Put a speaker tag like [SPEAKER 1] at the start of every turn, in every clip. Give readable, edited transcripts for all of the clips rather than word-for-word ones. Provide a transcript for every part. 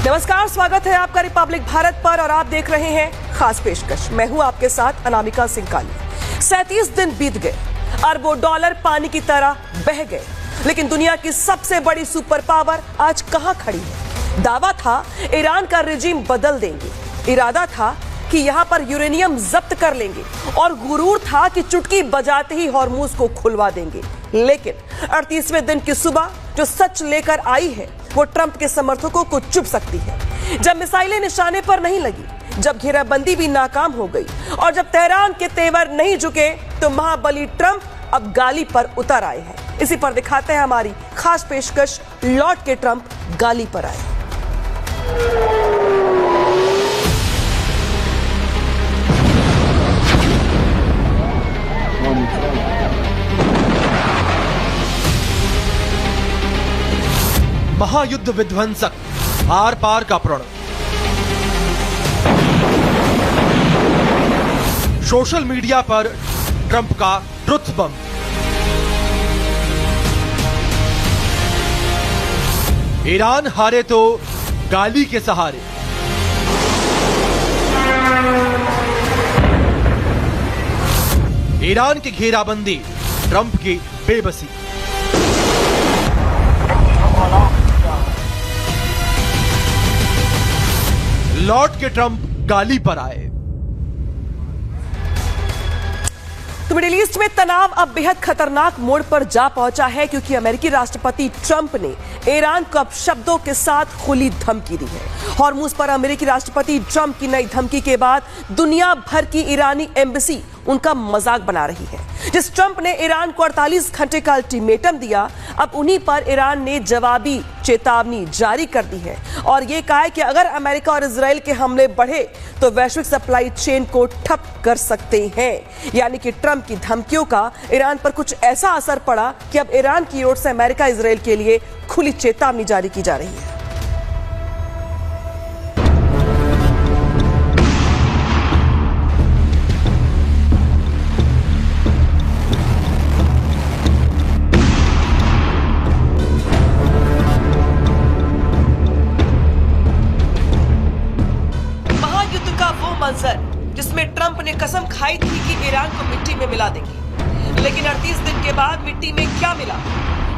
[SPEAKER 1] नमस्कार, स्वागत है आपका रिपब्लिक भारत पर और आप देख रहे हैं खास पेशकश। मैं हूं आपके साथ अनामिका सिंह काली। 37 दिन बीत गए, अरबों डॉलर पानी की तरह बह गए, लेकिन दुनिया की सबसे बड़ी सुपर पावर आज कहां खड़ी है? दावा था ईरान का रिजीम बदल देंगे, इरादा था कि यहां पर यूरेनियम जब्त कर लेंगे और गुरूर था कि चुटकी बजाते ही हॉर्मूज को खुलवा देंगे। लेकिन 38वें दिन की सुबह जो सच लेकर आई है वो ट्रंप के समर्थकों को चुभ सकती है। जब मिसाइलें निशाने पर नहीं लगी, जब घेराबंदी भी नाकाम हो गई और जब तेहरान के तेवर नहीं झुके, तो महाबली ट्रंप अब गाली पर उतर आए हैं। इसी पर दिखाते हैं हमारी खास पेशकश, लौट के ट्रंप गाली पर आए।
[SPEAKER 2] महायुद्ध विध्वंसक, आर पार का प्रण। सोशल मीडिया पर ट्रंप का ट्रुथ बम। ईरान हारे तो गाली के सहारे। ईरान की घेराबंदी, ट्रंप की बेबसी। लौट के ट्रंप गाली पर आए।
[SPEAKER 1] तो मिडिल ईस्ट में तनाव अब बेहद खतरनाक मोड़ पर जा पहुंचा है, क्योंकि अमेरिकी राष्ट्रपति ट्रंप ने ईरान को अब शब्दों के साथ खुली धमकी दी है। हॉर्मूज पर अमेरिकी राष्ट्रपति ट्रंप की नई धमकी के बाद दुनिया भर की ईरानी एम्बेसी उनका मजाक बना रही है। जिस ट्रंप ने ईरान को 48 घंटे का अल्टीमेटम दिया, अब उन्हीं पर ईरान ने जवाबी चेतावनी जारी कर दी है और यह कहा है कि अगर अमेरिका और इजराइल के हमले बढ़े तो वैश्विक सप्लाई चेन को ठप कर सकते हैं। यानी कि ट्रंप की धमकियों का ईरान पर कुछ ऐसा असर पड़ा कि अब ईरान की ओर से अमेरिका इजराइल के लिए खुली चेतावनी जारी की जा रही है। मंजर जिसमें ट्रंप ने कसम खाई थी कि ईरान को मिट्टी में मिला देंगे, लेकिन 38 दिन के बाद मिट्टी में क्या मिला?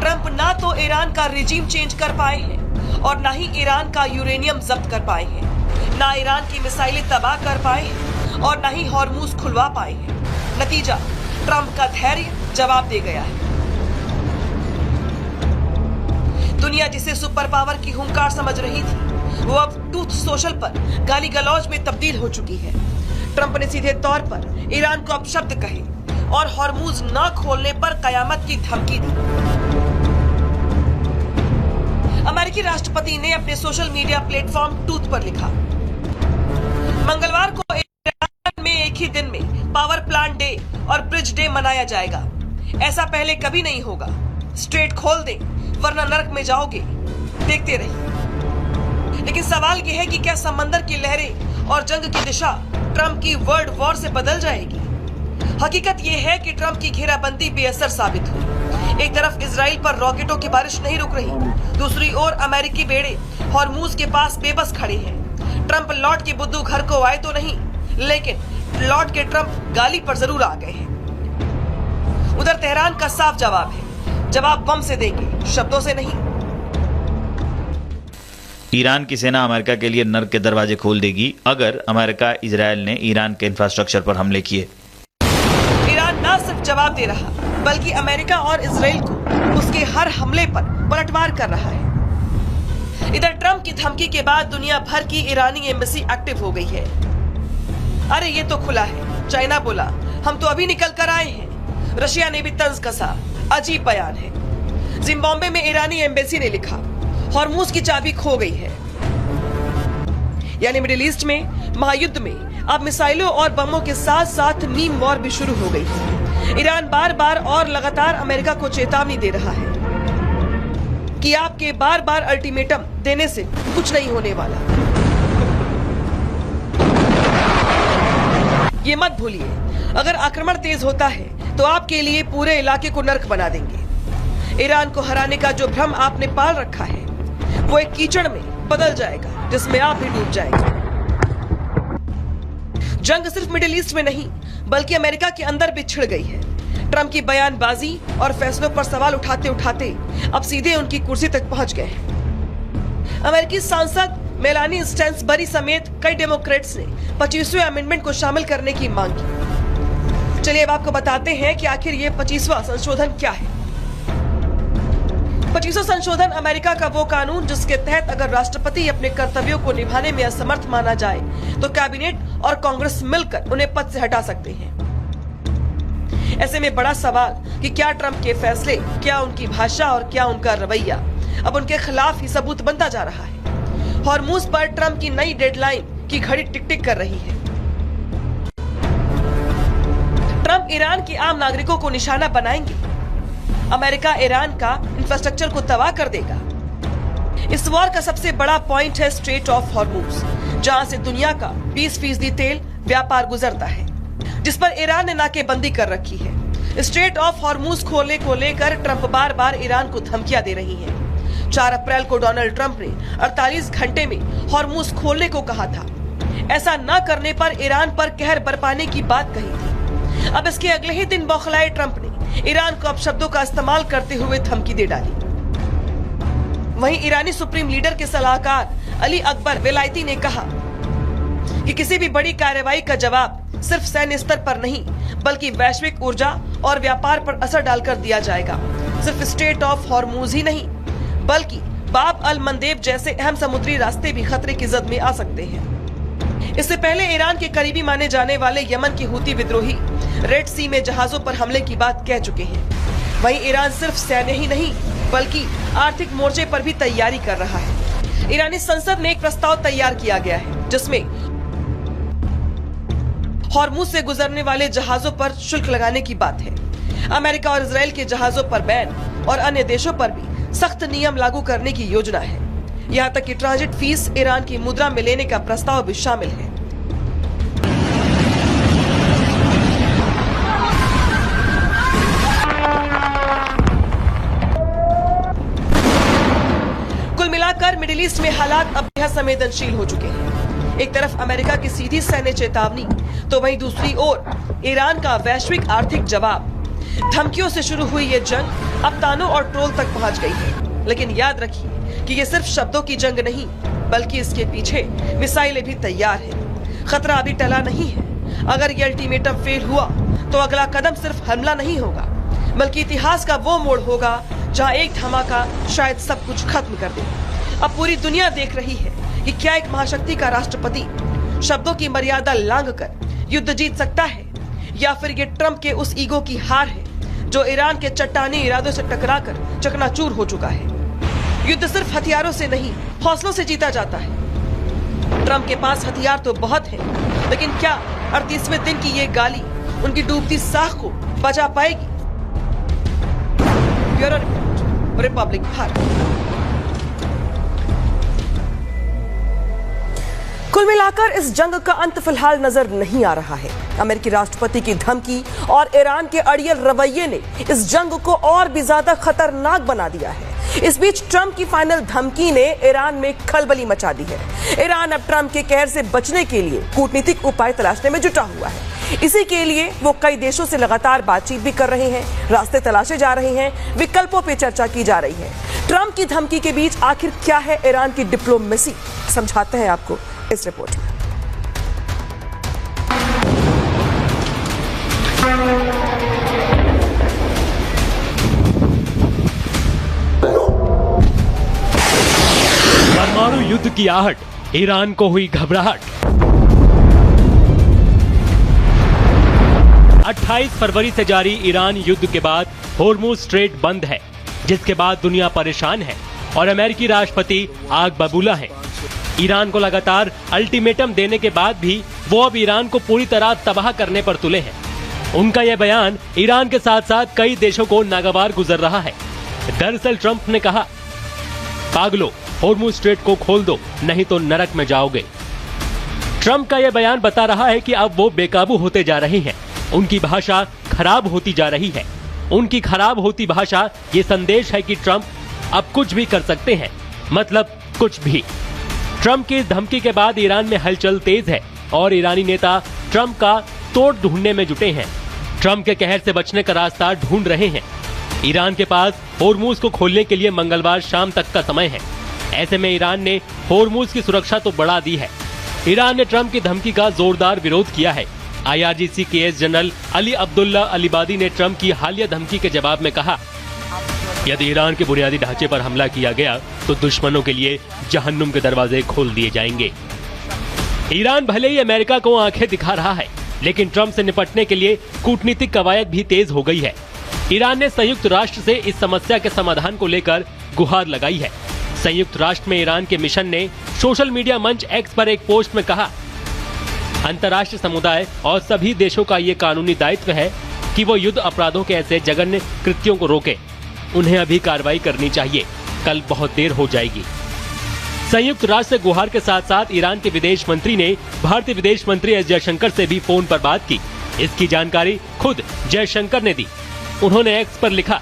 [SPEAKER 1] ट्रंप ना तो ईरान का रिजीम चेंज कर पाए हैं और ना ही ईरान का यूरेनियम जब्त कर पाए हैं, ना ईरान की मिसाइलें तबाह कर पाए हैं और ना ही हॉर्मूज खुलवा पाए हैं। नतीजा, ट्रंप का धैर्य जवाब दे गया है। दुनिया जिसे सुपर पावर की हुंकार समझ रही थी, वो अब ट्रूथ सोशल पर गाली गलौज में तब्दील हो चुकी है। ट्रंप ने सीधे तौर पर ईरान को अपशब्द कहे और हॉर्मूज न खोलने पर कयामत की धमकी दी। अमेरिकी राष्ट्रपति ने अपने सोशल मीडिया प्लेटफॉर्म ट्रूथ पर लिखा, मंगलवार को ईरान में एक ही दिन में पावर प्लांट डे और ब्रिज डे मनाया जाएगा। ऐसा पहले कभी नहीं होगा। स्ट्रेट खोल दें वरना नरक में जाओगे। देखते रहिए। लेकिन सवाल यह है कि क्या समंदर की लहरें और जंग की दिशा ट्रंप की वर्ल्ड वॉर से बदल जाएगी? हकीकत यह है कि ट्रंप की घेराबंदी बेअसर साबित हुई। एक तरफ इजराइल पर रॉकेटों की बारिश नहीं रुक रही, दूसरी ओर अमेरिकी बेड़े हॉर्मूज के पास बेबस खड़े हैं। ट्रंप लौट के बुद्धू घर को आए तो नहीं, लेकिन लौट के ट्रंप गाली पर जरूर आ गए हैं। उधर तेहरान का साफ जवाब है, जवाब बम से देंगे, शब्दों से नहीं।
[SPEAKER 3] ईरान की सेना अमेरिका के लिए नर्क के दरवाजे खोल देगी अगर अमेरिका इजरायल ने ईरान के इंफ्रास्ट्रक्चर पर हमले किए।
[SPEAKER 1] ईरान न सिर्फ जवाब दे रहा, बल्कि अमेरिका और इजरायल को उसके हर हमले पर पलटवार कर रहा है। इधर ट्रंप की धमकी के बाद दुनिया भर की ईरानी एम्बेसी एक्टिव हो गई है। अरे ये तो खुला है। चाइना बोला, हम तो अभी निकल कर आए हैं। रशिया ने भी तंज कसा, अजीब बयान है। जिम्बाब्वे में ईरानी एम्बेसी ने लिखा, हॉर्मूज की चाबी खो गई है। यानी मिडिल ईस्ट में महायुद्ध में अब मिसाइलों और बमों के साथ साथ मीम वॉर भी शुरू हो गई है। ईरान बार बार और लगातार अमेरिका को चेतावनी दे रहा है कि आपके बार बार अल्टीमेटम देने से कुछ नहीं होने वाला। ये मत भूलिए, अगर आक्रमण तेज होता है तो आपके लिए पूरे इलाके को नर्क बना देंगे। ईरान को हराने का जो भ्रम आपने पाल रखा है वो एक कीचड़ में बदल जाएगा जिसमें आप भी डूब जाएंगे। जंग सिर्फ मिडिल ईस्ट में नहीं बल्कि अमेरिका के अंदर भी छिड़ गई है। ट्रंप की बयानबाजी और फैसलों पर सवाल उठाते उठाते अब सीधे उनकी कुर्सी तक पहुंच गए हैं। अमेरिकी सांसद मेलानी स्टैंसबरी समेत कई डेमोक्रेट्स ने 25वें अमेंडमेंट को शामिल करने की मांग की। चलिए अब आपको बताते हैं कि आखिर ये 25वां संशोधन क्या है। 25वां संशोधन अमेरिका का वो कानून जिसके तहत अगर राष्ट्रपति अपने कर्तव्यों को निभाने में असमर्थ माना जाए तो कैबिनेट और कांग्रेस मिलकर उन्हें पद से हटा सकते हैं। ऐसे में बड़ा सवाल कि क्या ट्रंप के फैसले, क्या उनकी भाषा और क्या उनका रवैया अब उनके खिलाफ ही सबूत बनता जा रहा है। हॉर्मूज पर ट्रंप की नई डेडलाइन की घड़ी टिक टिक कर रही है। ट्रंप ईरान के आम नागरिकों को निशाना बनाएंगे। अमेरिका ईरान का इंफ्रास्ट्रक्चर को तबाह कर देगा। इस वॉर का सबसे बड़ा पॉइंट है स्ट्रेट ऑफ हॉर्मूज, जहां से दुनिया का 20% तेल व्यापार गुजरता है, जिस पर ईरान ने नाकेबंदी कर रखी है। स्ट्रेट ऑफ हॉर्मूज खोलने को लेकर ट्रंप बार बार ईरान को धमकियां दे रही हैं। 4 अप्रैल को डोनाल्ड ट्रंप ने 48 घंटे में हॉर्मूज खोलने को कहा था। ऐसा न करने पर ईरान पर कहर बरपाने की बात कही थी। अब इसके अगले ही दिन बौखलाए ट्रंप ने ईरान को अपशब्दों का इस्तेमाल करते हुए धमकी दे डाली। वहीं ईरानी सुप्रीम लीडर के सलाहकार अली अकबर वेलायती ने कहा कि किसी भी बड़ी कार्रवाई का जवाब सिर्फ सैन्य स्तर पर नहीं बल्कि वैश्विक ऊर्जा और व्यापार पर असर डालकर दिया जाएगा। सिर्फ स्ट्रेट ऑफ हॉर्मूज ही नहीं बल्कि बाब अल मंदेब जैसे अहम समुद्री रास्ते भी खतरे की जद में आ सकते हैं। इससे पहले ईरान के करीबी माने जाने वाले यमन के हूती विद्रोही रेड सी में जहाजों पर हमले की बात कह चुके हैं। वहीं ईरान सिर्फ सैन्य ही नहीं बल्कि आर्थिक मोर्चे पर भी तैयारी कर रहा है। ईरानी संसद में एक प्रस्ताव तैयार किया गया है जिसमें हॉर्मूज से गुजरने वाले जहाजों पर शुल्क लगाने की बात है। अमेरिका और इजराइल के जहाजों पर बैन और अन्य देशों पर भी सख्त नियम लागू करने की योजना है। यहाँ तक कि ट्रांजिट फीस ईरान की मुद्रा में लेने का प्रस्ताव भी शामिल है। कुल मिलाकर मिडिल ईस्ट में हालात अब बेहद संवेदनशील हो चुके हैं। एक तरफ अमेरिका की सीधी सैन्य चेतावनी तो वहीं दूसरी ओर ईरान का वैश्विक आर्थिक जवाब। धमकियों से शुरू हुई ये जंग अब तानों और ट्रोल तक पहुंच गई है। लेकिन याद रखिए कि ये सिर्फ शब्दों की जंग नहीं बल्कि इसके पीछे मिसाइलें भी तैयार हैं। खतरा अभी टला नहीं है। अगर ये अल्टीमेटम फेल हुआ तो अगला कदम सिर्फ हमला नहीं होगा बल्कि इतिहास का वो मोड़ होगा जहां एक धमाका शायद सब कुछ खत्म कर दे। अब पूरी दुनिया देख रही है कि क्या एक महाशक्ति का राष्ट्रपति शब्दों की मर्यादा लांघकर युद्ध जीत सकता है या फिर ये ट्रंप के उस ईगो की हार है जो ईरान के चट्टानी इरादों से टकराकर चकनाचूर हो चुका है। युद्ध सिर्फ हथियारों से नहीं हौसलों से जीता जाता है। ट्रंप के पास हथियार तो बहुत हैं, लेकिन क्या 38वें दिन की ये गाली उनकी डूबती साख को बचा पाएगी? Bureau report, Republic Bharat. कुल मिलाकर इस जंग का अंत फिलहाल नजर नहीं आ रहा है। अमेरिकी राष्ट्रपति की धमकी और ईरान के अड़ियल रवैये ने इस जंग को और भी ज्यादा खतरनाक बना दिया है। इस बीच ट्रंप की फाइनल धमकी ने ईरान में खलबली मचा दी है। ईरान अब ट्रंप के कहर से बचने के लिए कूटनीतिक उपाय तलाशने में जुटा हुआ है। इसी के लिए वो कई देशों से लगातार बातचीत भी कर रहे हैं, रास्ते तलाशे जा रहे हैं, विकल्पों पर चर्चा की जा रही है। ट्रंप की धमकी के बीच आखिर क्या है ईरान की डिप्लोमेसी, समझाते हैं आपको इस रिपोर्ट में।
[SPEAKER 4] परमाणु युद्ध की आहट, ईरान को हुई घबराहट। 28 फरवरी से जारी ईरान युद्ध के बाद होर्मुज स्ट्रेट बंद है, जिसके बाद दुनिया परेशान है और अमेरिकी राष्ट्रपति आग बबूला है। ईरान को लगातार अल्टीमेटम देने के बाद भी वो अब ईरान को पूरी तरह तबाह करने पर तुले हैं। उनका यह बयान ईरान के साथ साथ कई देशों को नागवार गुजर रहा है। दरअसल ट्रंप ने कहा, पागलो, होर्मुज स्ट्रेट को खोल दो, नहीं तो नरक में जाओगे। ट्रंप का यह बयान बता रहा है कि अब वो बेकाबू होते जा रहे हैं, उनकी भाषा खराब होती जा रही है। उनकी खराब होती भाषा ये संदेश है कि ट्रंप अब कुछ भी कर सकते हैं, मतलब कुछ भी। ट्रंप की इस धमकी के बाद ईरान में हलचल तेज है और ईरानी नेता ट्रंप का तोड़ ढूंढने में जुटे हैं। ट्रंप के कहर से बचने का रास्ता ढूंढ रहे हैं। ईरान के पास होर्मुज को खोलने के लिए मंगलवार शाम तक का समय है। ऐसे में ईरान ने होर्मुज की सुरक्षा तो बढ़ा दी है। ईरान ने ट्रंप की धमकी का जोरदार विरोध किया है। IRGC के एस जनरल अली अब्दुल्ला अलीबादी ने ट्रंप की हालिया धमकी के जवाब में कहा, यदि ईरान के बुनियादी ढांचे पर हमला किया गया तो दुश्मनों के लिए जहन्नुम के दरवाजे खोल दिए जाएंगे। ईरान भले ही अमेरिका को आंखें दिखा रहा है, लेकिन ट्रंप से निपटने के लिए कूटनीतिक कवायद भी तेज हो गई है। ईरान ने संयुक्त राष्ट्र से इस समस्या के समाधान को लेकर गुहार लगाई है। संयुक्त राष्ट्र में ईरान के मिशन ने सोशल मीडिया मंच एक्स पर एक पोस्ट में कहा, अंतर्राष्ट्रीय समुदाय और सभी देशों का ये कानूनी दायित्व है कि वो युद्ध अपराधों के ऐसे जघन्य कृत्यों को रोके। उन्हें अभी कार्रवाई करनी चाहिए, कल बहुत देर हो जाएगी। संयुक्त राष्ट्र से गुहार के साथ साथ ईरान के विदेश मंत्री ने भारतीय विदेश मंत्री एस जयशंकर से भी फोन पर बात की। इसकी जानकारी खुद जयशंकर ने दी। उन्होंने एक्स पर लिखा,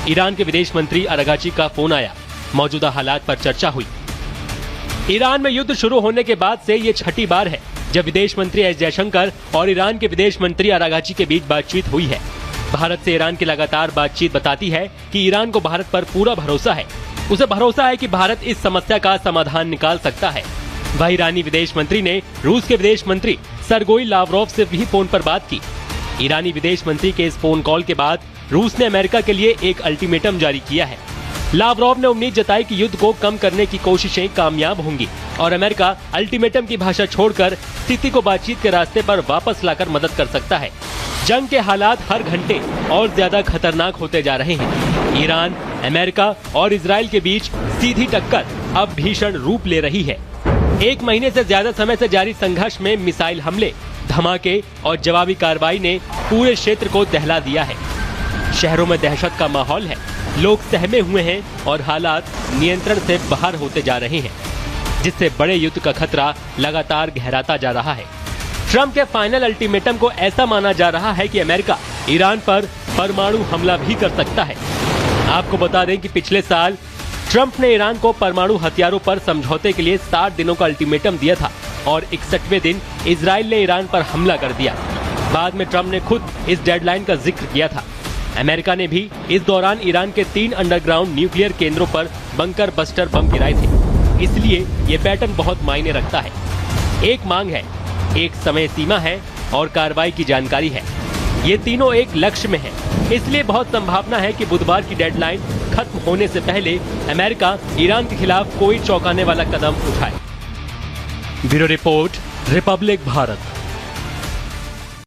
[SPEAKER 4] ईरान के विदेश मंत्री अरागाची का फोन आया, मौजूदा हालात पर चर्चा हुई। ईरान में युद्ध शुरू होने के बाद से ये छठी बार है जब विदेश मंत्री एस जयशंकर और ईरान के विदेश मंत्री अरागाची के बीच बातचीत हुई है। भारत से ईरान की लगातार बातचीत बताती है कि ईरान को भारत पर पूरा भरोसा है। उसे भरोसा है कि भारत इस समस्या का समाधान निकाल सकता है। वह ईरानी विदेश मंत्री ने रूस के विदेश मंत्री सरगोई लावरोव से भी फोन पर बात की। ईरानी विदेश मंत्री के इस फोन कॉल के बाद रूस ने अमेरिका के लिए एक अल्टीमेटम जारी किया है। लावरोव ने उम्मीद जताई कि युद्ध को कम करने की कोशिशें कामयाब होंगी और अमेरिका अल्टीमेटम की भाषा छोड़कर स्थिति को बातचीत के रास्ते पर वापस लाकर मदद कर सकता है। जंग के हालात हर घंटे और ज्यादा खतरनाक होते जा रहे हैं। ईरान, अमेरिका और इजराइल के बीच सीधी टक्कर अब भीषण रूप ले रही है। एक महीने से ज्यादा समय से जारी संघर्ष में मिसाइल हमले, धमाके और जवाबी कार्रवाई ने पूरे क्षेत्र को दहला दिया है। शहरों में दहशत का माहौल है, लोग सहमे हुए हैं और हालात नियंत्रण से बाहर होते जा रहे हैं, जिससे बड़े युद्ध का खतरा लगातार गहराता जा रहा है। ट्रंप के फाइनल अल्टीमेटम को ऐसा माना जा रहा है कि अमेरिका ईरान पर परमाणु हमला भी कर सकता है। आपको बता दें कि पिछले साल ट्रंप ने ईरान को परमाणु हथियारों पर समझौते के लिए 60 दिनों का अल्टीमेटम दिया था और 61वें दिन इजराइल ने ईरान पर हमला कर दिया। बाद में ट्रंप ने खुद इस डेडलाइन का जिक्र किया था। अमेरिका ने भी इस दौरान ईरान के 3 अंडरग्राउंड न्यूक्लियर केंद्रों पर बंकर बस्टर बम गिराए थे। इसलिए ये पैटर्न बहुत मायने रखता है। एक मांग है, एक समय सीमा है और कार्रवाई की जानकारी है। ये तीनों एक लक्ष्य में है, इसलिए बहुत संभावना है कि बुधवार की डेडलाइन खत्म होने से पहले अमेरिका ईरान के खिलाफ कोई चौंकाने वाला कदम उठाए। Bureau report, Republic Bharat.